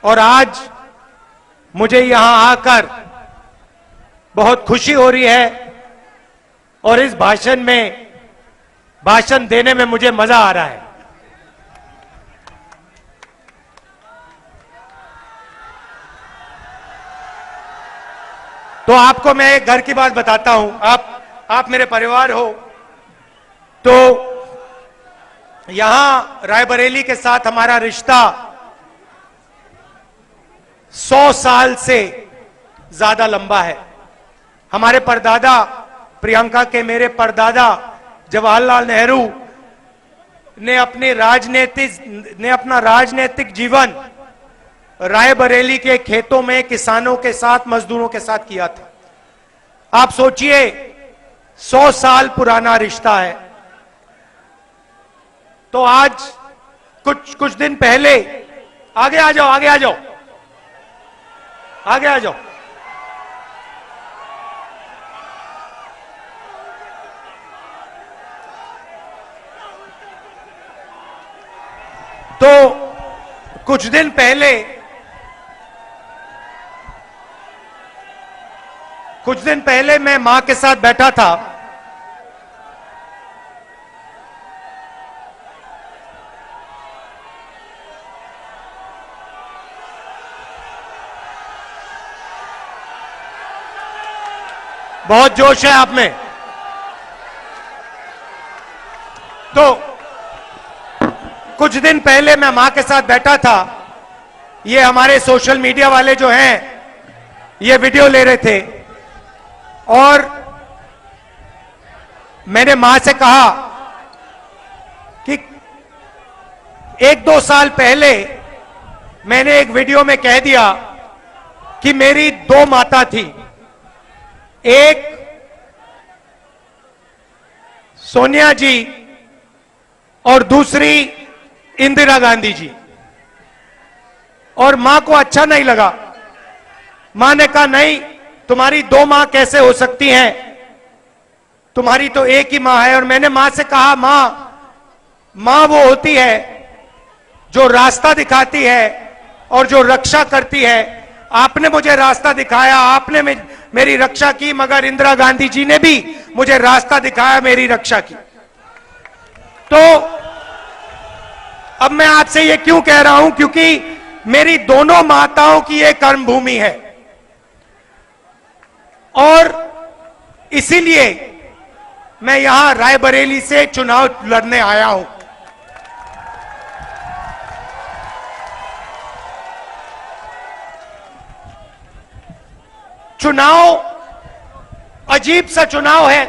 और आज मुझे यहां आकर बहुत खुशी हो रही है और इस भाषण देने में मुझे मजा आ रहा है। तो आपको मैं एक घर की बात बताता हूं। आप मेरे परिवार हो। तो यहां रायबरेली के साथ हमारा रिश्ता 100 साल से ज्यादा लंबा है। हमारे परदादा, प्रियंका के मेरे परदादा जवाहरलाल नेहरू ने अपना राजनीतिक जीवन रायबरेली के खेतों में किसानों के साथ, मजदूरों के साथ किया था। आप सोचिए, 100 साल पुराना रिश्ता है। तो आज कुछ दिन पहले, आगे आ जाओ, आगे आ जाओ, आगे आ जाओ। तो कुछ दिन पहले मैं मां के साथ बैठा था। बहुत जोश है आप में। तो कुछ दिन पहले मैं मां के साथ बैठा था। ये हमारे सोशल मीडिया वाले जो हैं, ये वीडियो ले रहे थे और मैंने मां से कहा कि 1-2 साल पहले मैंने एक वीडियो में कह दिया कि मेरी 2 माता थी। एक सोनिया जी और दूसरी इंदिरा गांधी जी। और मां को अच्छा नहीं लगा। मां ने कहा, नहीं, तुम्हारी 2 मां कैसे हो सकती हैं, तुम्हारी तो एक ही मां है। और मैंने मां से कहा, मां वो होती है जो रास्ता दिखाती है और जो रक्षा करती है। आपने मुझे रास्ता दिखाया, आपने मेरी रक्षा की, मगर इंदिरा गांधी जी ने भी मुझे रास्ता दिखाया, मेरी रक्षा की। तो अब मैं आपसे ये क्यों कह रहा हूं, क्योंकि मेरी दोनों माताओं की ये कर्मभूमि है और इसीलिए मैं यहां रायबरेली से चुनाव लड़ने आया हूं। चुनाव अजीब सा चुनाव है,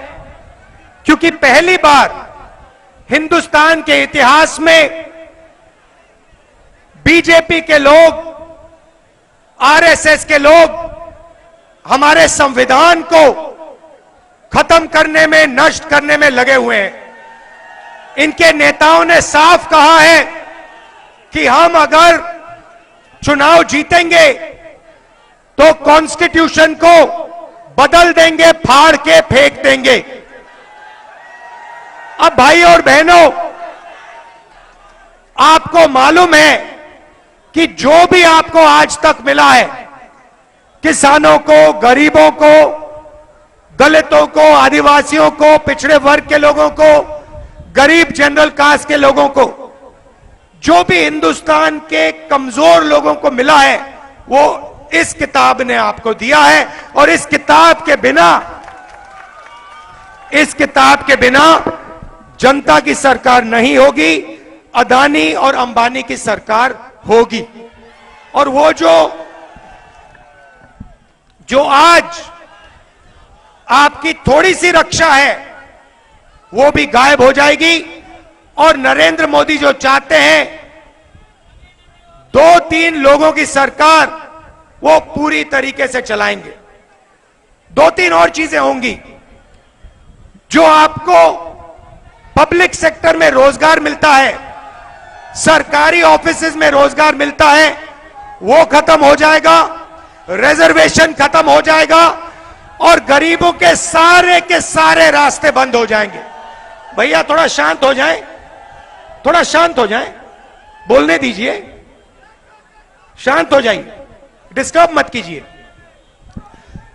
क्योंकि पहली बार हिंदुस्तान के इतिहास में बीजेपी के लोग, आरएसएस के लोग हमारे संविधान को खत्म करने में, नष्ट करने में लगे हुए हैं। इनके नेताओं ने साफ कहा है कि हम अगर चुनाव जीतेंगे तो कॉन्स्टिट्यूशन को बदल देंगे, फाड़ के फेंक देंगे। अब भाई और बहनों, आपको मालूम है कि जो भी आपको आज तक मिला है, किसानों को, गरीबों को, दलितों को, आदिवासियों को, पिछड़े वर्ग के लोगों को, गरीब जनरल कास्ट के लोगों को, जो भी हिंदुस्तान के कमजोर लोगों को मिला है, वो इस किताब ने आपको दिया है। और इस किताब के बिना जनता की सरकार नहीं होगी, अदानी और अंबानी की सरकार होगी। और वो जो आज आपकी थोड़ी सी रक्षा है, वो भी गायब हो जाएगी। और नरेंद्र मोदी जो चाहते हैं 2-3 लोगों की सरकार, वो पूरी तरीके से चलाएंगे। 2-3 और चीजें होंगी। जो आपको पब्लिक सेक्टर में रोजगार मिलता है, सरकारी ऑफिसेज में रोजगार मिलता है, वो खत्म हो जाएगा, रिजर्वेशन खत्म हो जाएगा और गरीबों के सारे रास्ते बंद हो जाएंगे। भैया थोड़ा शांत हो जाएं, थोड़ा शांत हो जाएं, बोलने दीजिए। शांत हो जाइए, डिस्टर्ब मत कीजिए।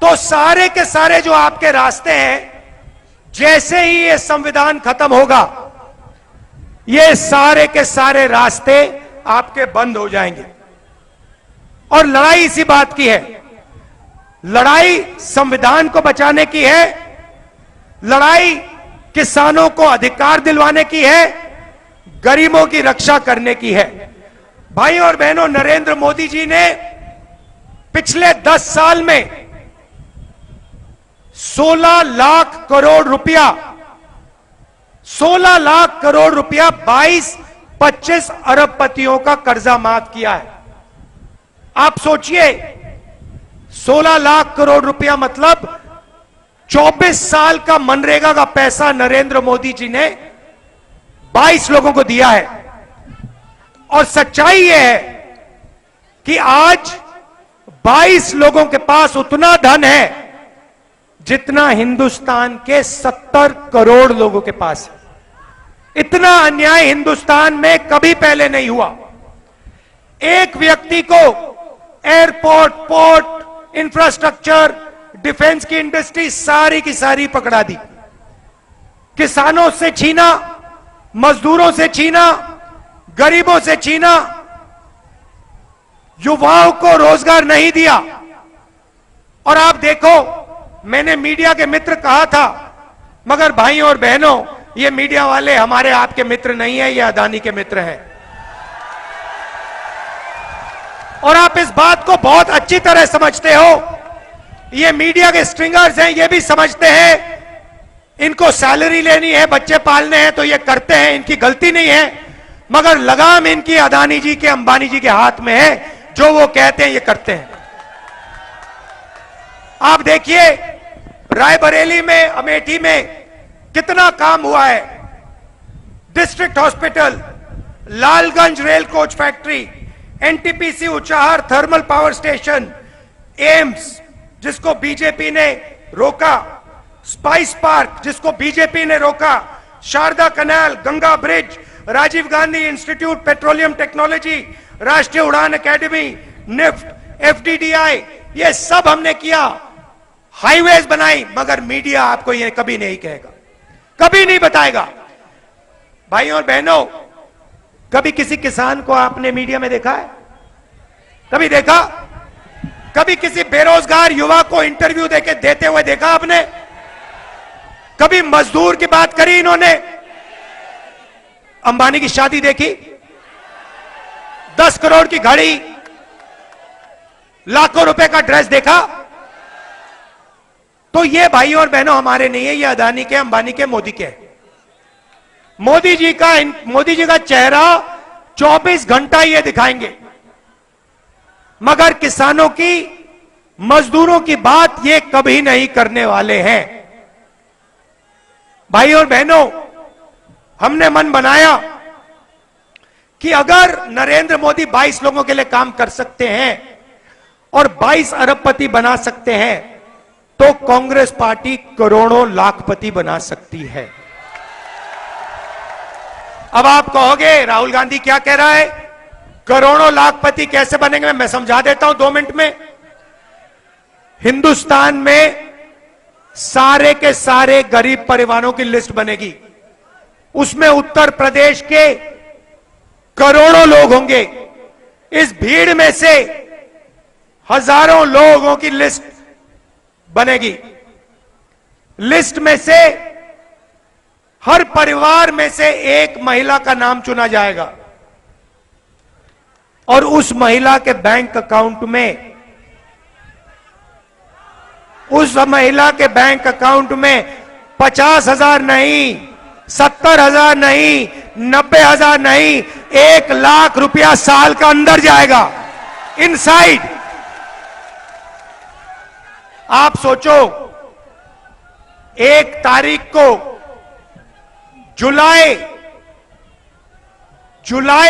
तो सारे के सारे जो आपके रास्ते हैं, जैसे ही ये संविधान खत्म होगा, ये सारे के सारे रास्ते आपके बंद हो जाएंगे। और लड़ाई इसी बात की है, लड़ाई संविधान को बचाने की है, लड़ाई किसानों को अधिकार दिलवाने की है, गरीबों की रक्षा करने की है। भाई और बहनों, नरेंद्र मोदी जी ने पिछले 10 साल में 16 लाख करोड़ रुपया 22-25 अरबपतियों का कर्जा माफ किया है। आप सोचिए, 16 लाख करोड़ रुपया मतलब 24 साल का मनरेगा का पैसा नरेंद्र मोदी जी ने 22 लोगों को दिया है। और सच्चाई यह है कि आज 22 लोगों के पास उतना धन है जितना हिंदुस्तान के 70 करोड़ लोगों के पास है। इतना अन्याय हिंदुस्तान में कभी पहले नहीं हुआ। एक व्यक्ति को एयरपोर्ट, पोर्ट, इंफ्रास्ट्रक्चर, डिफेंस की इंडस्ट्री सारी की सारी पकड़ा दी, किसानों से छीना, मजदूरों से छीना, गरीबों से छीना, युवाओं को रोजगार नहीं दिया। और आप देखो, मैंने मीडिया के मित्र कहा था, मगर भाइयों और बहनों, ये मीडिया वाले हमारे आपके मित्र नहीं है, ये अदानी के मित्र हैं। और आप इस बात को बहुत अच्छी तरह समझते हो। ये मीडिया के स्ट्रिंगर्स हैं, ये भी समझते हैं इनको सैलरी लेनी है, बच्चे पालने हैं तो ये करते हैं, इनकी गलती नहीं है। मगर लगाम इनकी अदानी जी के, अंबानी जी के हाथ में है, जो वो कहते हैं ये करते हैं। आप देखिए, रायबरेली में, अमेठी में कितना काम हुआ है। District hospital, Lalganj rail coach factory, NTPC Unchahar thermal power station, AIIMS जिसको बीजेपी ने रोका, स्पाइस पार्क जिसको बीजेपी ने रोका, Sharda canal, Ganga bridge, Rajiv Gandhi institute petroleum technology, Rashtriya Uran academy, NIFT, FDDI, ये सब हमने किया। हाईवेज बनाई, मगर मीडिया आपको ये कभी नहीं कहेगा, कभी नहीं बताएगा। भाइयों और बहनों, कभी किसी किसान को आपने मीडिया में देखा है? कभी देखा? कभी किसी बेरोजगार युवा को इंटरव्यू देते हुए देखा आपने? कभी मजदूर की बात करी इन्होंने? अंबानी की शादी देखी? 10 करोड़ की घड़ी, लाखों रुपए का ड्रेस देखा? तो ये भाइयों और बहनों हमारे नहीं है, ये अदानी के, अंबानी के, मोदी के। मोदी जी का चेहरा 24 घंटा ये दिखाएंगे, मगर किसानों की, मजदूरों की बात ये कभी नहीं करने वाले हैं। भाइयों और बहनों, हमने मन बनाया कि अगर नरेंद्र मोदी 22 लोगों के लिए काम कर सकते हैं और 22 अरबपति बना सकते हैं, तो कांग्रेस पार्टी करोड़ों लाखपति बना सकती है। अब आप कहोगे राहुल गांधी क्या कह रहा है, करोड़ों लाखपति कैसे बनेंगे? मैं समझा देता हूं 2 मिनट में। हिंदुस्तान में सारे के सारे गरीब परिवारों की लिस्ट बनेगी, उसमें उत्तर प्रदेश के करोड़ों लोग होंगे। इस भीड़ में से हजारों लोगों की लिस्ट बनेगी। लिस्ट में से हर परिवार में से एक महिला का नाम चुना जाएगा और उस महिला के बैंक अकाउंट में, उस महिला के बैंक अकाउंट में 50,000 नहीं, 70,000 नहीं, 90,000 नहीं, 1 लाख रुपया साल का अंदर जाएगा, इनसाइड। आप सोचो, 1 तारीख को जुलाई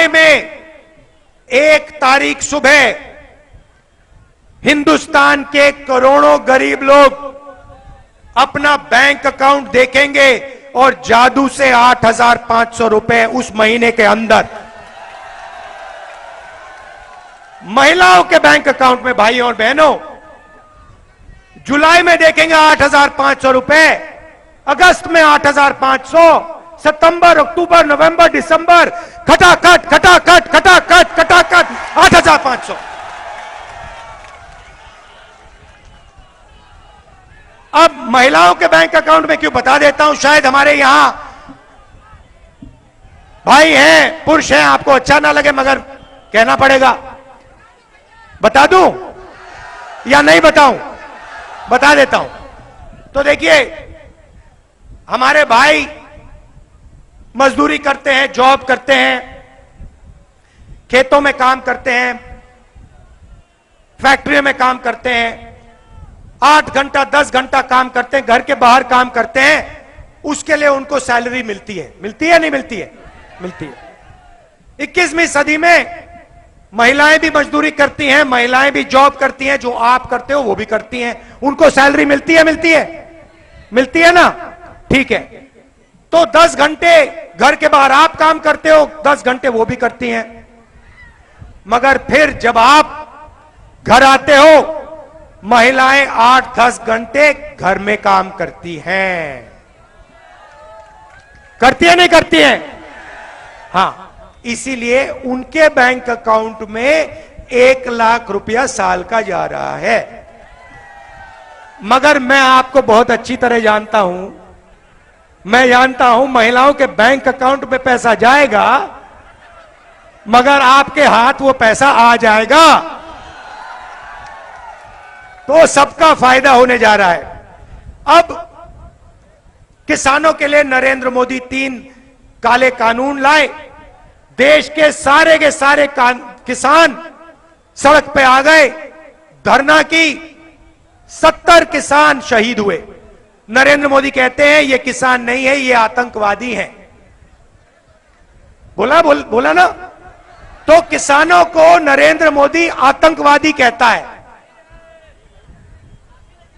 में 1 तारीख सुबह हिंदुस्तान के करोड़ों गरीब लोग अपना बैंक अकाउंट देखेंगे और जादू से 8,500 रुपए उस महीने के अंदर महिलाओं के बैंक अकाउंट में भाइयों और बहनों जुलाई में देखेंगे 8,500 रुपए, अगस्त में 8,500, सितंबर, अक्टूबर, नवंबर, दिसंबर खटाखट खटाखट खटाखट खटाखट 8,500। अब महिलाओं के बैंक अकाउंट में क्यों बता देता हूं, शायद हमारे यहां भाई हैं, पुरुष हैं, आपको अच्छा ना लगे, मगर कहना पड़ेगा। बता दूं या नहीं बताऊं? बता देता हूं। तो देखिए, हमारे भाई मजदूरी करते हैं, जॉब करते हैं, खेतों में काम करते हैं, फैक्ट्रियों में काम करते हैं, 8 घंटा 10 घंटा काम करते हैं, घर के बाहर काम करते हैं, उसके लिए उनको सैलरी मिलती है। मिलती है नहीं मिलती है? मिलती है। 21वीं सदी में महिलाएं भी मजदूरी करती हैं, महिलाएं भी जॉब करती हैं, जो आप करते हो वो भी करती हैं, उनको सैलरी मिलती है? मिलती है? मिलती है ना? ठीक है। तो 10 घंटे घर के बाहर आप काम करते हो, 10 घंटे वो भी करती हैं, मगर फिर जब आप घर आते हो, महिलाएं 8-10 घंटे घर में काम करती हैं। करती है नहीं करती है? हां, इसीलिए उनके बैंक अकाउंट में 1 लाख रुपया साल का जा रहा है। मगर मैं आपको बहुत अच्छी तरह जानता हूं, मैं जानता हूं महिलाओं के बैंक अकाउंट में पैसा जाएगा, मगर आपके हाथ वो पैसा आ जाएगा, तो सबका फायदा होने जा रहा है। अब किसानों के लिए नरेंद्र मोदी 3 काले कानून लाए, देश के सारे किसान सड़क पे आ गए, धरना की, 70 किसान शहीद हुए। नरेंद्र मोदी कहते हैं ये किसान नहीं है, ये आतंकवादी हैं। बोला ना? तो किसानों को नरेंद्र मोदी आतंकवादी कहता है।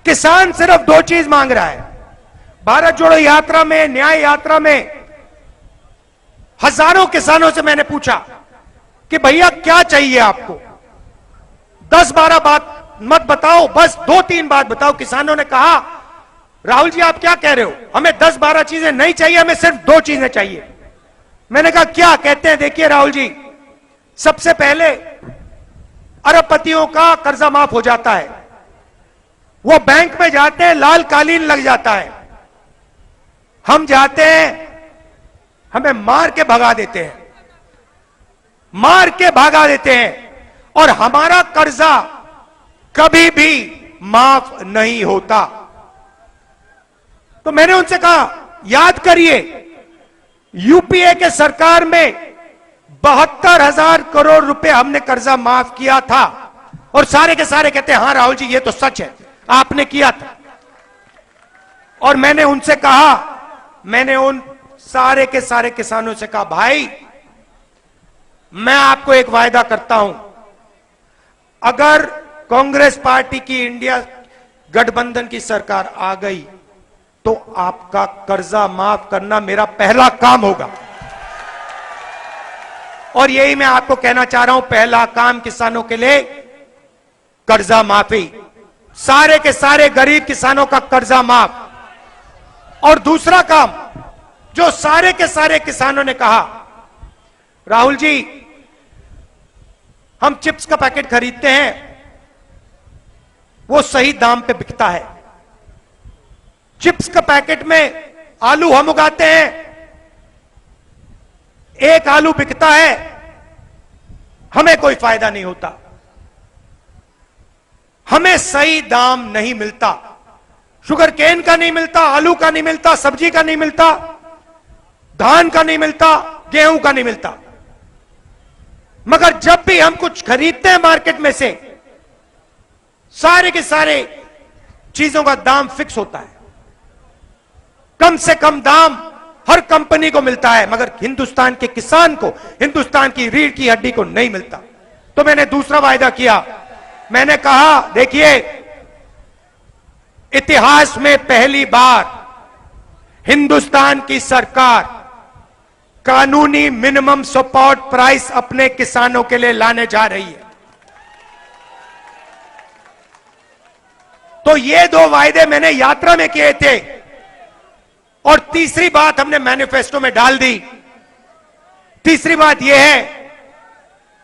किसान सिर्फ 2 चीज मांग रहा है। भारत जोड़ो यात्रा में, न्याय यात्रा में हजारों किसानों से मैंने पूछा कि भैया क्या चाहिए आपको? 10-12 बात मत बताओ, बस 2-3 बात बताओ। किसानों ने कहा, राहुल जी आप क्या कह रहे हो, हमें 10-12 चीजें नहीं चाहिए, हमें सिर्फ 2 चीजें चाहिए। मैंने कहा क्या? कहते हैं देखिए राहुल जी, सबसे पहले अरबपतियों का कर्जा माफ हो जाता है, वो बैंक में जाते हैं, लाल कालीन लग जाता है, हम जाते हैं, हमें मार के भगा देते हैं, मार के भगा देते हैं, और हमारा कर्जा कभी भी माफ नहीं होता। तो मैंने उनसे कहा याद करिए, यूपीए के सरकार में 72,000 करोड़ रुपए हमने कर्जा माफ किया था, और सारे के सारे कहते हैं हां राहुल जी ये तो सच है, आपने किया था। और मैंने उनसे कहा, मैंने उन सारे के सारे किसानों से कहा भाई मैं आपको एक वायदा करता हूं, अगर कांग्रेस पार्टी की इंडिया गठबंधन की सरकार आ गई तो आपका कर्जा माफ करना मेरा पहला काम होगा। और यही मैं आपको कहना चाह रहा हूं, पहला काम किसानों के लिए कर्जा माफी, सारे के सारे गरीब किसानों का कर्जा माफ। और दूसरा काम जो सारे के सारे किसानों ने कहा, राहुल जी हम चिप्स का पैकेट खरीदते हैं, वो सही दाम पे बिकता है, चिप्स का पैकेट में आलू हम उगाते हैं, एक आलू बिकता है, हमें कोई फायदा नहीं होता, हमें सही दाम नहीं मिलता, शुगर केन का नहीं मिलता, आलू का नहीं मिलता, सब्जी का नहीं मिलता, धान का नहीं मिलता, गेहूं का नहीं मिलता। मगर जब भी हम कुछ खरीदते हैं मार्केट में से, सारे के सारे चीजों का दाम फिक्स होता है, कम से कम दाम हर कंपनी को मिलता है, मगर हिंदुस्तान के किसान को, हिंदुस्तान की रीढ़ की हड्डी को नहीं मिलता। तो मैंने दूसरा वायदा किया, मैंने कहा देखिए इतिहास में पहली बार हिंदुस्तान की सरकार कानूनी मिनिमम सपोर्ट प्राइस अपने किसानों के लिए लाने जा रही है। तो ये 2 वायदे मैंने यात्रा में किए थे और तीसरी बात हमने मैनिफेस्टो में डाल दी। तीसरी बात यह है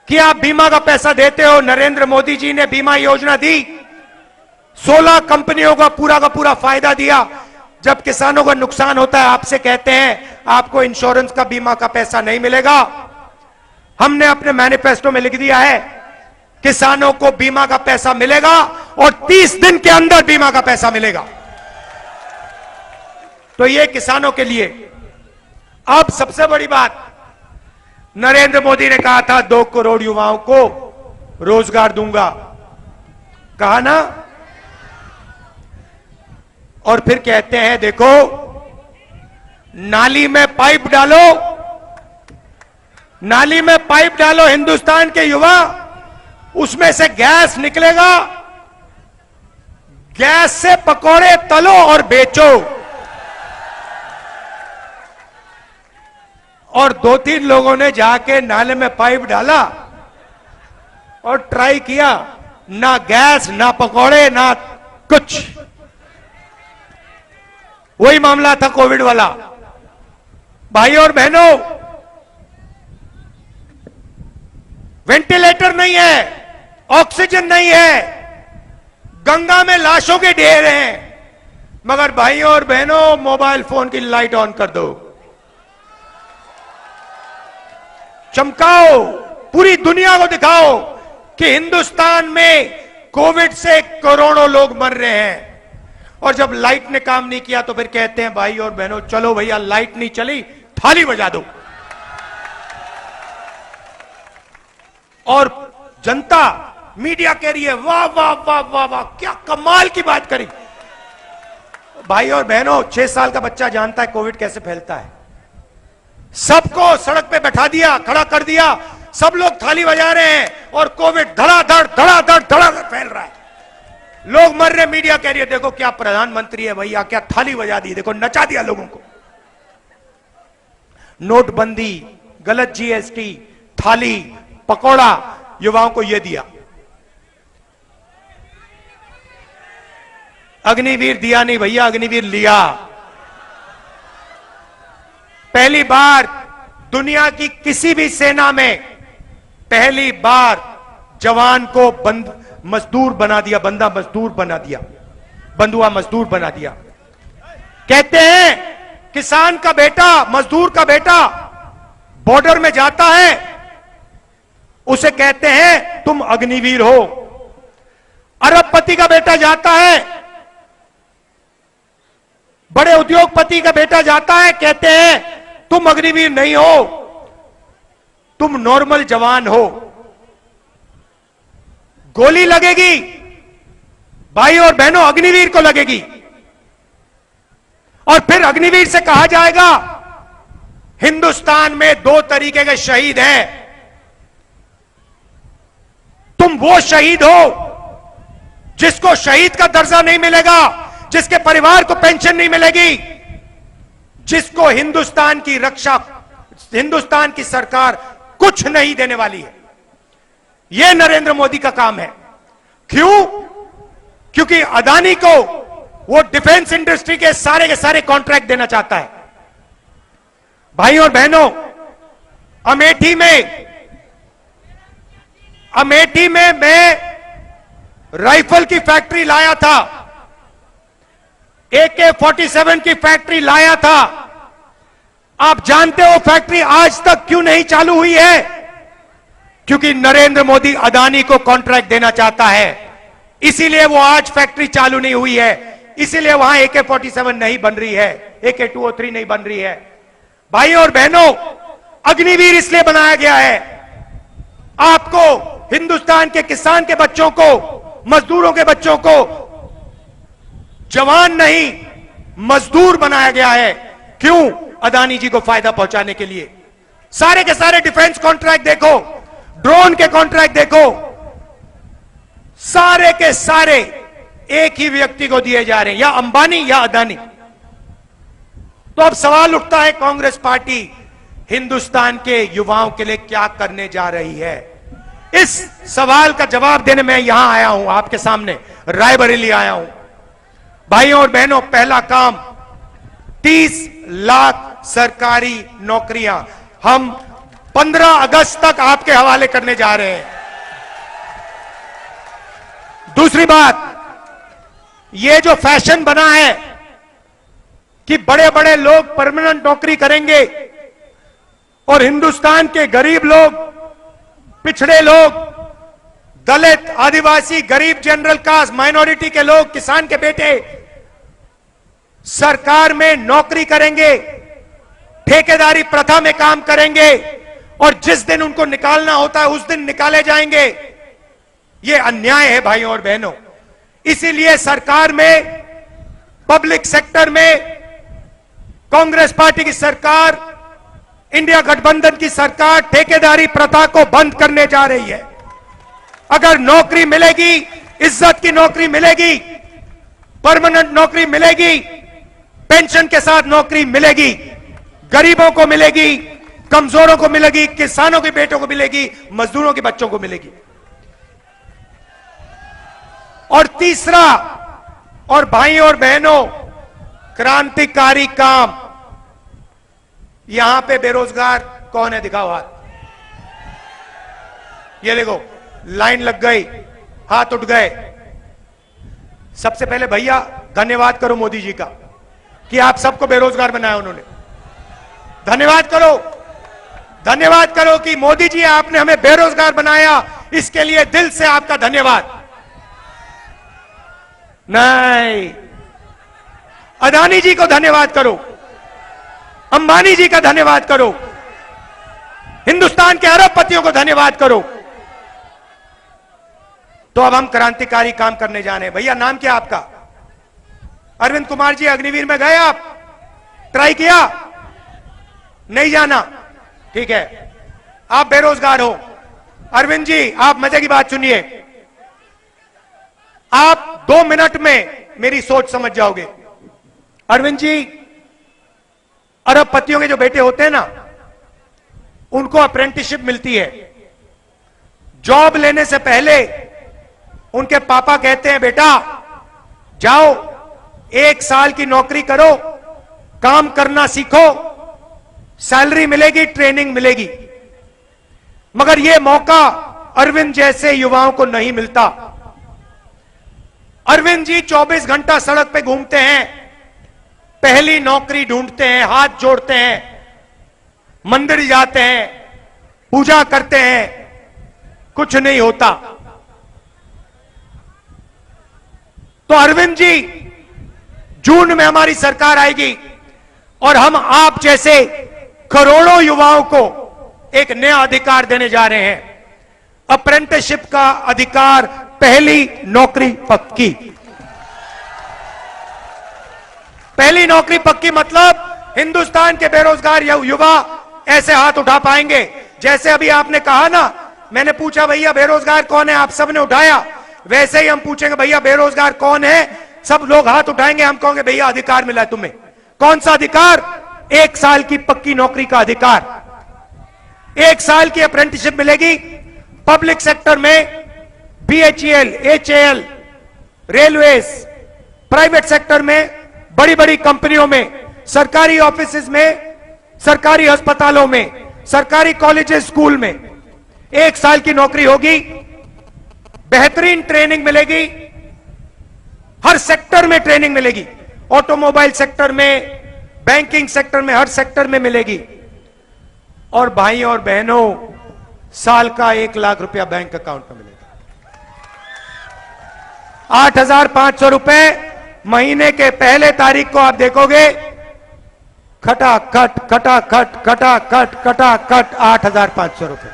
कि आप बीमा का पैसा देते हो। नरेंद्र मोदी जी ने बीमा योजना दी, 16 कंपनियों का पूरा फायदा दिया। जब किसानों का नुकसान होता है आपसे कहते हैं आपको इंश्योरेंस का बीमा का पैसा नहीं मिलेगा। हमने अपने मैनिफेस्टो में लिख दिया है किसानों को बीमा का पैसा मिलेगा और 30 दिन के अंदर बीमा का पैसा मिलेगा। तो ये किसानों के लिए। अब सबसे बड़ी बात, नरेंद्र मोदी ने कहा था 2 करोड़ युवाओं को रोजगार दूंगा, कहा ना। और फिर कहते हैं देखो नाली में पाइप डालो, नाली में पाइप डालो हिंदुस्तान के युवा, उसमें से गैस निकलेगा, गैस से पकोड़े तलो और बेचो। और 2-3 लोगों ने जाके नाले में पाइप डाला और ट्राई किया, ना गैस ना पकोड़े ना कुछ। वही मामला था कोविड वाला। भाइयों और बहनों, वेंटिलेटर नहीं है, ऑक्सीजन नहीं है, गंगा में लाशों के ढेर हैं, मगर भाइयों और बहनों मोबाइल फोन की लाइट ऑन कर दो, चमकाओ, पूरी दुनिया को दिखाओ कि हिंदुस्तान में कोविड से करोड़ों लोग मर रहे हैं। और जब लाइट ने काम नहीं किया तो फिर कहते हैं भाई और बहनों चलो भैया लाइट नहीं चली, थाली बजा दो। और जनता मीडिया कह रही है वाह वाह वाह वाह वाह, क्या कमाल की बात करी। भाई और बहनों, 6 साल का बच्चा जानता है कोविड कैसे फैलता है। सबको सड़क पे बैठा दिया, खड़ा कर दिया, सब लोग थाली बजा रहे हैं और कोविड धड़ाधड़ धड़ाधड़ धड़ाधड़ फैल रहा है, लोग मर रहे। मीडिया कह रही है देखो क्या प्रधानमंत्री है भैया, क्या थाली बजा दी, देखो नचा दिया लोगों को। नोटबंदी, गलत जीएसटी, थाली, पकौड़ा, युवाओं को यह दिया। अग्निवीर दिया नहीं भैया, अग्निवीर लिया। पहली बार दुनिया की किसी भी सेना में पहली बार जवान को मजदूर बना दिया, बंदा मजदूर बना दिया, बंधुआ मजदूर बना दिया। कहते हैं किसान का बेटा, मजदूर का बेटा बॉर्डर में जाता है, उसे कहते हैं तुम अग्निवीर हो। अरबपति का बेटा जाता है, बड़े उद्योगपति का बेटा जाता है, कहते हैं तुम अग्निवीर नहीं हो, तुम नॉर्मल जवान हो। गोली लगेगी भाई और बहनों, अग्निवीर को लगेगी। और फिर अग्निवीर से कहा जाएगा हिंदुस्तान में 2 तरीके के शहीद हैं, तुम वो शहीद हो जिसको शहीद का दर्जा नहीं मिलेगा, जिसके परिवार को पेंशन नहीं मिलेगी, जिसको हिंदुस्तान की रक्षा, हिंदुस्तान की सरकार कुछ नहीं देने वाली है। यह नरेंद्र मोदी का काम है। क्यों? क्योंकि अदानी को वो डिफेंस इंडस्ट्री के सारे कॉन्ट्रैक्ट देना चाहता है। भाई और बहनों, अमेठी में मैं राइफल की फैक्ट्री लाया था, AK-47 की फैक्ट्री लाया था। आप जानते हो फैक्ट्री आज तक क्यों नहीं चालू हुई है? क्योंकि नरेंद्र मोदी अदानी को कॉन्ट्रैक्ट देना चाहता है, इसीलिए वो आज फैक्ट्री चालू नहीं हुई है, इसीलिए वहां AK-47 नहीं बन रही है, AK-203 नहीं बन रही है। भाई और बहनों, अग्निवीर इसलिए बनाया गया है, आपको, हिंदुस्तान के किसान के बच्चों को, मजदूरों के बच्चों को जवान नहीं मजदूर बनाया गया है। क्यों? अदानी जी को फायदा पहुंचाने के लिए। सारे के सारे डिफेंस कॉन्ट्रैक्ट देखो, ड्रोन के कॉन्ट्रैक्ट देखो, सारे के सारे एक ही व्यक्ति को दिए जा रहे हैं, या अंबानी या अदानी। तो अब सवाल उठता है कांग्रेस पार्टी हिंदुस्तान के युवाओं के लिए क्या करने जा रही है? इस सवाल का जवाब देने में यहां आया हूं, आपके सामने रायबरेली आया हूं। भाइयों और बहनों, पहला काम 30 लाख सरकारी नौकरियां हम 15 अगस्त तक आपके हवाले करने जा रहे हैं। दूसरी बात, ये जो फैशन बना है कि बड़े बड़े लोग परमानेंट नौकरी करेंगे और हिंदुस्तान के गरीब लोग, पिछड़े लोग, दलित, आदिवासी, गरीब, जनरल कास्ट, माइनॉरिटी के लोग, किसान के बेटे सरकार में नौकरी करेंगे, ठेकेदारी प्रथा में काम करेंगे और जिस दिन उनको निकालना होता है उस दिन निकाले जाएंगे। यह अन्याय है भाइयों और बहनों। इसीलिए सरकार में, पब्लिक सेक्टर में कांग्रेस पार्टी की सरकार, इंडिया गठबंधन की सरकार ठेकेदारी प्रथा को बंद करने जा रही है। अगर नौकरी मिलेगी, इज्जत की नौकरी मिलेगी, परमानेंट नौकरी मिलेगी, पेंशन के साथ नौकरी मिलेगी, गरीबों को मिलेगी, कमजोरों को मिलेगी, किसानों के बेटों को मिलेगी, मजदूरों के बच्चों को मिलेगी। और तीसरा, और भाइयों और बहनों, क्रांतिकारी काम, यहां पे बेरोजगार कौन है? दिखाओ हाथ। ये देखो, लाइन लग गई, हाथ उठ गए। सबसे पहले भैया धन्यवाद करो मोदी जी का कि आप सबको बेरोजगार बनाया उन्होंने। धन्यवाद करो, धन्यवाद करो कि मोदी जी आपने हमें बेरोजगार बनाया, इसके लिए दिल से आपका धन्यवाद। नहीं, अदानी जी को धन्यवाद करो, अंबानी जी का धन्यवाद करो, हिंदुस्तान के अरबपतियों को धन्यवाद करो। तो अब हम क्रांतिकारी काम करने जा रहे हैं। भैया नाम क्या आपका? अरविंद कुमार जी, अग्निवीर में गए आप? ट्राई किया? नहीं जाना? ठीक है, आप बेरोजगार हो। अरविंद जी, आप मजे की बात सुनिए, आप 2 मिनट में मेरी सोच समझ जाओगे। अरविंद जी, अरबपतियों के जो बेटे होते हैं ना, उनको अप्रेंटिसशिप मिलती है। जॉब लेने से पहले उनके पापा कहते हैं, बेटा जाओ 1 साल की नौकरी करो, काम करना सीखो, सैलरी मिलेगी, ट्रेनिंग मिलेगी। मगर यह मौका अरविंद जैसे युवाओं को नहीं मिलता। अरविंद जी 24 घंटा सड़क पे घूमते हैं, पहली नौकरी ढूंढते हैं, हाथ जोड़ते हैं, मंदिर जाते हैं, पूजा करते हैं, कुछ नहीं होता। तो अरविंद जी, जून में हमारी सरकार आएगी और हम आप जैसे करोड़ों युवाओं को एक नया अधिकार देने जा रहे हैं, अप्रेंटिसशिप का अधिकार, पहली नौकरी पक्की। पहली नौकरी पक्की मतलब हिंदुस्तान के बेरोजगार युवा ऐसे हाथ उठा पाएंगे जैसे अभी आपने कहा ना, मैंने पूछा भैया बेरोजगार कौन है, आप सबने उठाया। वैसे ही हम पूछेंगे भैया बेरोजगार कौन है, सब लोग हाथ उठाएंगे, हम कहोगे भैया अधिकार मिला है तुम्हें। कौन सा अधिकार? 1 साल की पक्की नौकरी का अधिकार, 1 साल की अप्रेंटिसशिप मिलेगी। पब्लिक सेक्टर में BHEL, HAL, railways, private sector में, बड़ी बड़ी कंपनियों में, सरकारी ऑफिसेज में, सरकारी अस्पतालों में, सरकारी कॉलेजेस, स्कूल में 1 साल की नौकरी होगी। बेहतरीन ट्रेनिंग मिलेगी, हर सेक्टर में ट्रेनिंग मिलेगी, ऑटोमोबाइल सेक्टर में, बैंकिंग सेक्टर में, हर सेक्टर में मिलेगी। और भाइयों और बहनों, साल का 1 लाख रुपया बैंक अकाउंट में मिलेगा। 8,500 रुपए महीने के पहले तारीख को आप देखोगे, खटाखट खटाखट खटाखट खटाखट 8,500 रुपए।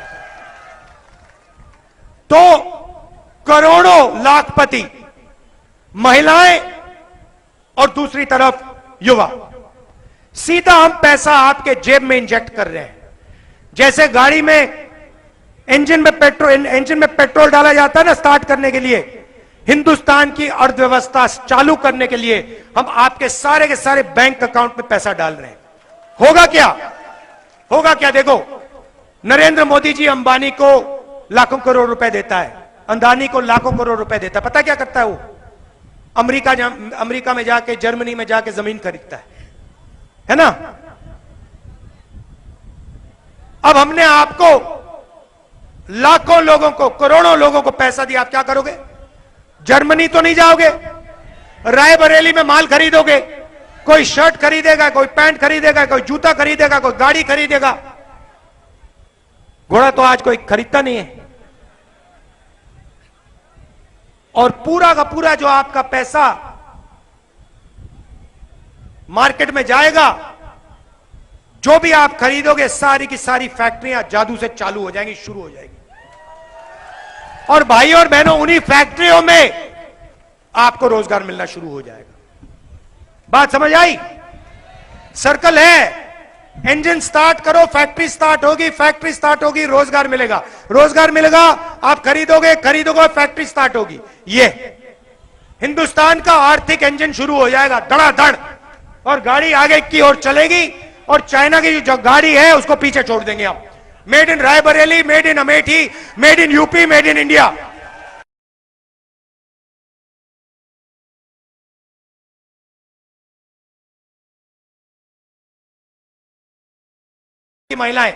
तो करोड़ों लाखपति महिलाएं और दूसरी तरफ युवा, सीधा हम पैसा आपके जेब में इंजेक्ट कर रहे हैं। जैसे गाड़ी में इंजन में पेट्रोल डाला जाता है ना स्टार्ट करने के लिए, हिंदुस्तान की अर्थव्यवस्था चालू करने के लिए हम आपके सारे के सारे बैंक अकाउंट में पैसा डाल रहे हैं। होगा क्या? होगा क्या? देखो, नरेंद्र मोदी जी अंबानी को लाखों करोड़ रुपए देता है, अदानी को लाखों करोड़ रुपए देता है। पता क्या करता है वो? अमेरिका में जाके, जर्मनी में जाके जमीन खरीदता है ना। अब हमने आपको लाखों लोगों को, करोड़ों लोगों को पैसा दिया, आप क्या करोगे? जर्मनी तो नहीं जाओगे, रायबरेली में माल खरीदोगे, कोई शर्ट खरीदेगा, कोई पैंट खरीदेगा, कोई जूता खरीदेगा, कोई गाड़ी खरीदेगा। घोड़ा तो आज कोई खरीदता नहीं है। और पूरा का पूरा जो आपका पैसा मार्केट में जाएगा, जो भी आप खरीदोगे, सारी की सारी फैक्ट्रियां जादू से चालू हो जाएंगी, शुरू हो जाएंगी। और भाई और बहनों, उन्हीं फैक्ट्रियों में आपको रोजगार मिलना शुरू हो जाएगा। बात समझ आई? सर्कल है। इंजन स्टार्ट करो, फैक्ट्री स्टार्ट होगी, फैक्ट्री स्टार्ट होगी, रोजगार मिलेगा, रोजगार मिलेगा, आप खरीदोगे, खरीदोगे, फैक्ट्री स्टार्ट होगी। ये हिंदुस्तान का आर्थिक इंजन शुरू हो जाएगा धड़ाधड़, और गाड़ी आगे की ओर चलेगी, और चाइना की जो गाड़ी है उसको पीछे छोड़ देंगे हम। Made in Raebareli, made in Amethi, made in UP, made in India. महिलाएं,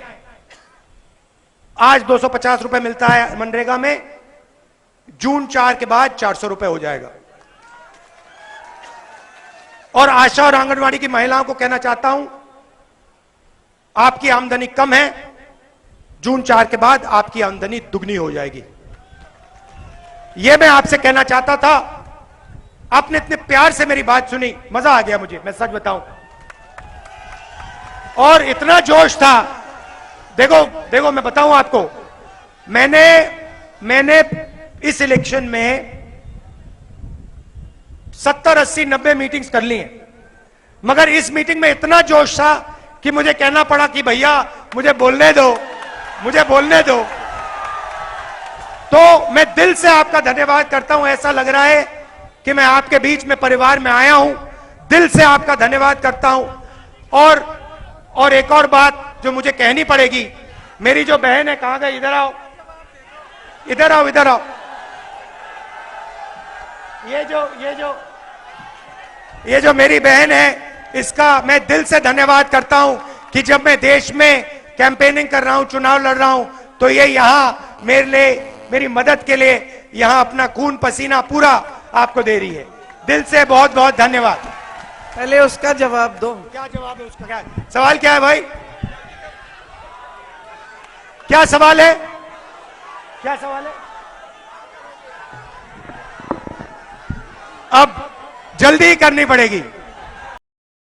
आज 250 रुपए मिलता है मनरेगा में, जून 4 के बाद 400 रुपए हो जाएगा। और आशा और आंगनवाड़ी की महिलाओं को कहना चाहता हूं, आपकी आमदनी कम है, जून 4 के बाद आपकी आमदनी दुगनी हो जाएगी। यह मैं आपसे कहना चाहता था। आपने इतने प्यार से मेरी बात सुनी, मजा आ गया मुझे, मैं सच बताऊं। और इतना जोश था, देखो देखो, मैं बताऊं आपको, मैंने इस इलेक्शन में 70, 80, 90 मीटिंग्स कर ली हैं, मगर इस मीटिंग में इतना जोश था कि मुझे कहना पड़ा कि भैया मुझे बोलने दो, मुझे बोलने दो। तो मैं दिल से आपका धन्यवाद करता हूं। ऐसा लग रहा है कि मैं आपके बीच में परिवार में आया हूं। दिल से आपका धन्यवाद करता हूं। और एक और बात जो मुझे कहनी पड़ेगी, मेरी जो बहन है, कहां गई? इधर आओ, इधर आओ, इधर आओ। ये जो मेरी बहन है, इसका मैं दिल से धन्यवाद करता हूं कि जब मैं देश में कैंपेनिंग कर रहा हूं, चुनाव लड़ रहा हूं, तो ये यहां मेरे लिए, मेरी मदद के लिए यहां अपना खून पसीना पूरा आपको दे रही है। दिल से बहुत बहुत धन्यवाद। पहले उसका जवाब दो। क्या जवाब है उसका? क्या सवाल, क्या है भाई? क्या सवाल है? क्या सवाल है? अब जल्दी करनी पड़ेगी।